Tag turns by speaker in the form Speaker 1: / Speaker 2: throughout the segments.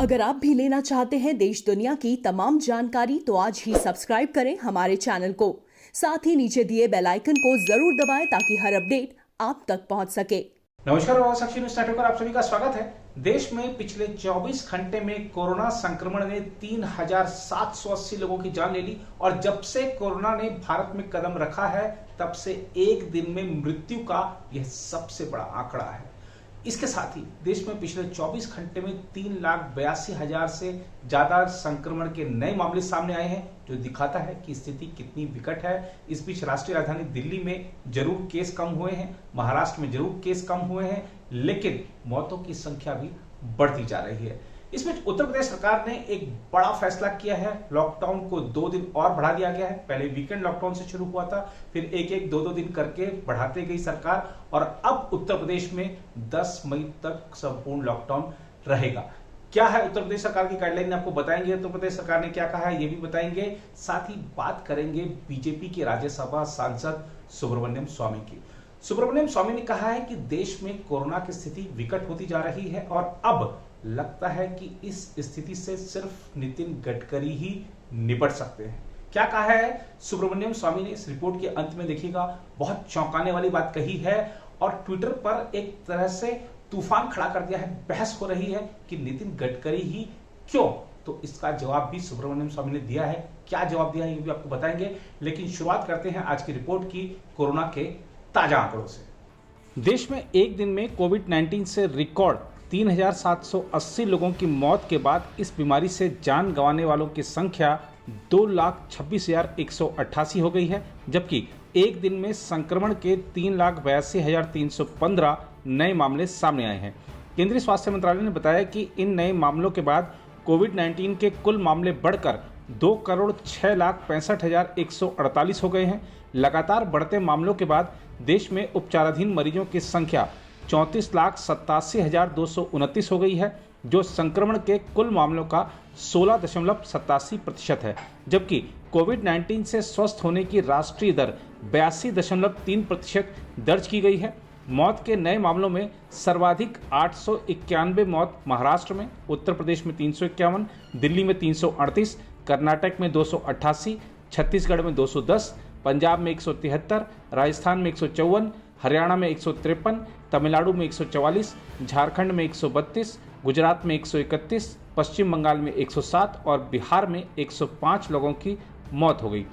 Speaker 1: अगर आप भी लेना चाहते हैं देश दुनिया की तमाम जानकारी तो आज ही सब्सक्राइब करें हमारे चैनल को। साथ ही नीचे दिए बेल आइकन को जरूर दबाएं ताकि हर अपडेट आप तक पहुंच सके।
Speaker 2: नमस्कार, साक्षी न्यूज नेटवर्क पर आप सभी का स्वागत है। देश में पिछले 24 घंटे में कोरोना संक्रमण ने 3,780 लोगों की जान ले ली और जब से कोरोना ने भारत में कदम रखा है तब से एक दिन में मृत्यु का यह सबसे बड़ा आंकड़ा है। इसके साथ ही देश में पिछले 24 घंटे में 3,82,000 से ज्यादा संक्रमण के नए मामले सामने आए हैं, जो दिखाता है कि स्थिति कितनी विकट है। इस बीच राष्ट्रीय राजधानी दिल्ली में जरूर केस कम हुए हैं, महाराष्ट्र में जरूर केस कम हुए हैं, लेकिन मौतों की संख्या भी बढ़ती जा रही है। इस बीच उत्तर प्रदेश सरकार ने एक बड़ा फैसला किया है। लॉकडाउन को 2 दिन और बढ़ा दिया गया है। पहले वीकेंड लॉकडाउन से शुरू हुआ था, फिर एक 2 दिन करके बढ़ाते गई सरकार और अब उत्तर प्रदेश में 10 मई तक संपूर्ण लॉकडाउन रहेगा। क्या है उत्तर प्रदेश सरकार की गाइडलाइन, आपको बताएंगे। उत्तर प्रदेश सरकार ने क्या कहा है ये भी बताएंगे। साथ ही बात करेंगे बीजेपी के राज्यसभा सांसद सुब्रमण्यम स्वामी की। सुब्रमण्यम स्वामी ने कहा है कि देश में कोरोना की स्थिति विकट होती जा रही है और अब लगता है कि इस स्थिति से सिर्फ नितिन गडकरी ही निपट सकते हैं। क्या कहा है सुब्रमण्यम स्वामी ने इस रिपोर्ट के अंत में, देखिएगा। बहुत चौंकाने वाली बात कही है और ट्विटर पर एक तरह से तूफान खड़ा कर दिया है। बहस हो रही है कि नितिन गडकरी ही क्यों, तो इसका जवाब भी सुब्रमण्यम स्वामी ने दिया है। क्या जवाब दिया है ये भी आपको बताएंगे, लेकिन शुरुआत करते हैं आज की रिपोर्ट की कोरोना के ताजा आंकड़ों से। देश में एक दिन में कोविड-19 से रिकॉर्ड 3,780 लोगों की मौत के बाद इस बीमारी से जान गंवाने वालों की संख्या 2,26,188 हो गई है, जबकि एक दिन में संक्रमण के 3,82,315 नए मामले सामने आए हैं। केंद्रीय स्वास्थ्य मंत्रालय ने बताया कि इन नए मामलों के बाद कोविड-19 के कुल मामले बढ़कर 2,06,65,148 हो गए हैं। लगातार बढ़ते मामलों के बाद देश में उपचाराधीन मरीजों की संख्या 34,87,229 हो गई है, जो संक्रमण के कुल मामलों का 16.87% है, जबकि कोविड-19 से स्वस्थ होने की राष्ट्रीय दर 82.3% दर्ज की गई है। मौत के नए मामलों में सर्वाधिक 891 मौत महाराष्ट्र में, उत्तर प्रदेश में 351, दिल्ली में 338, कर्नाटक में 288, छत्तीसगढ़ में 210, पंजाब में 173, राजस्थान में 154, हरियाणा में 153, तमिलनाडु में 144, झारखंड में 132, गुजरात में 131, पश्चिम बंगाल में 107 और बिहार में 105 लोगों की मौत हो गई।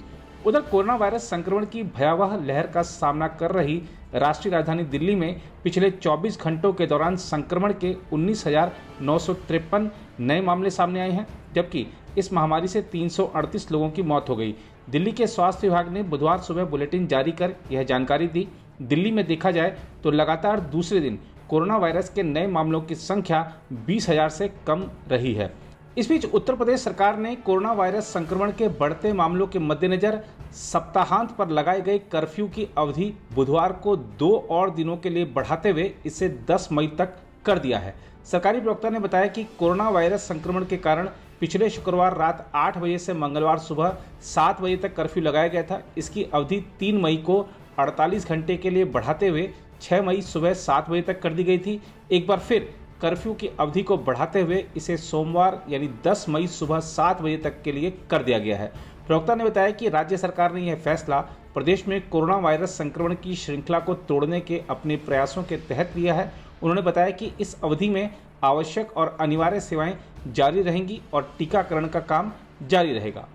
Speaker 2: उधर कोरोना वायरस संक्रमण की भयावह लहर का सामना कर रही राष्ट्रीय राजधानी दिल्ली में पिछले 24 घंटों के दौरान संक्रमण के 19,953 नए मामले सामने आए हैं, जबकि इस महामारी से 338 लोगों की मौत हो गई। दिल्ली के स्वास्थ्य विभाग ने बुधवार सुबह बुलेटिन जारी कर यह जानकारी दी। दिल्ली में देखा जाए तो लगातार दूसरे दिन कोरोना वायरस के नए मामलों की संख्या 20,000 से कम रही है। इस बीच उत्तर प्रदेश सरकार ने कोरोना वायरस संक्रमण के बढ़ते मामलों के मद्देनजर सप्ताहांत पर लगाए गए कर्फ्यू की अवधि बुधवार को 2 और दिनों के लिए बढ़ाते हुए इसे 10 मई तक कर दिया है। सरकारी प्रवक्ता ने बताया कि कोरोना वायरस संक्रमण के कारण पिछले शुक्रवार रात 8 बजे से मंगलवार सुबह 7 बजे तक कर्फ्यू लगाया गया था। इसकी अवधि 3 मई को 48 घंटे के लिए बढ़ाते हुए 6 मई सुबह 7 बजे तक कर दी गई थी। एक बार फिर कर्फ्यू की अवधि को बढ़ाते हुए इसे सोमवार यानी 10 मई सुबह 7 बजे तक के लिए कर दिया गया है। प्रवक्ता ने बताया कि राज्य सरकार ने यह फैसला प्रदेश में कोरोना वायरस संक्रमण की श्रृंखला को तोड़ने के अपने प्रयासों के तहत लिया है। उन्होंने बताया कि इस अवधि में आवश्यक और अनिवार्य सेवाएं जारी रहेंगी और टीकाकरण का काम जारी रहेगा।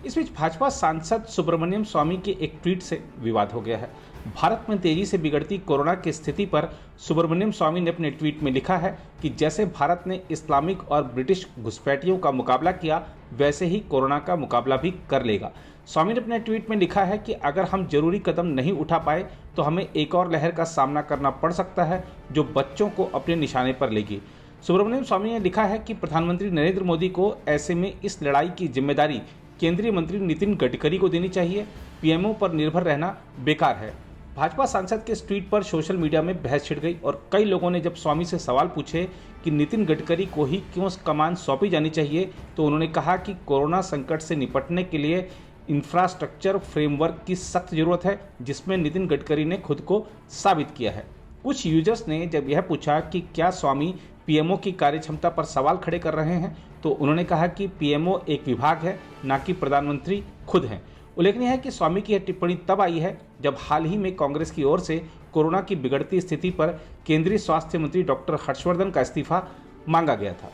Speaker 2: इस बीच भाजपा सांसद सुब्रमण्यम स्वामी के एक ट्वीट से विवाद हो गया है। भारत में तेजी से बिगड़ती कोरोना की स्थिति पर सुब्रमण्यम स्वामी ने अपने ट्वीट में लिखा है कि जैसे भारत ने इस्लामिक और ब्रिटिश घुसपैठियों का मुकाबला किया, वैसे ही कोरोना का मुकाबला भी कर लेगा। स्वामी ने अपने ट्वीट में लिखा है कि अगर हम जरूरी कदम नहीं उठा पाए तो हमें एक और लहर का सामना करना पड़ सकता है, जो बच्चों को अपने निशाने पर लेगी। सुब्रमण्यम स्वामी ने लिखा है कि प्रधानमंत्री नरेंद्र मोदी को ऐसे में इस लड़ाई की जिम्मेदारी केंद्रीय मंत्री नितिन गडकरी को देनी चाहिए। पीएमओ पर निर्भर रहना बेकार है। भाजपा सांसद के इस ट्वीट पर सोशल मीडिया में बहस छिड़ गई और कई लोगों ने जब स्वामी से सवाल पूछे कि नितिन गडकरी को ही क्यों कमान सौंपी जानी चाहिए, तो उन्होंने कहा कि कोरोना संकट से निपटने के लिए इंफ्रास्ट्रक्चर फ्रेमवर्क की सख्त जरूरत है, जिसमें नितिन गडकरी ने खुद को साबित किया है। कुछ यूजर्स ने जब यह पूछा कि क्या स्वामी पीएमओ की कार्यक्षमता पर सवाल खड़े कर रहे हैं, तो उन्होंने कहा कि पीएमओ एक विभाग है, न कि प्रधानमंत्री खुद हैं। उल्लेखनीय है कि स्वामी की यह टिप्पणी तब आई है जब हाल ही में कांग्रेस की ओर से कोरोना की बिगड़ती स्थिति पर केंद्रीय स्वास्थ्य मंत्री डॉक्टर हर्षवर्धन का इस्तीफा मांगा गया था।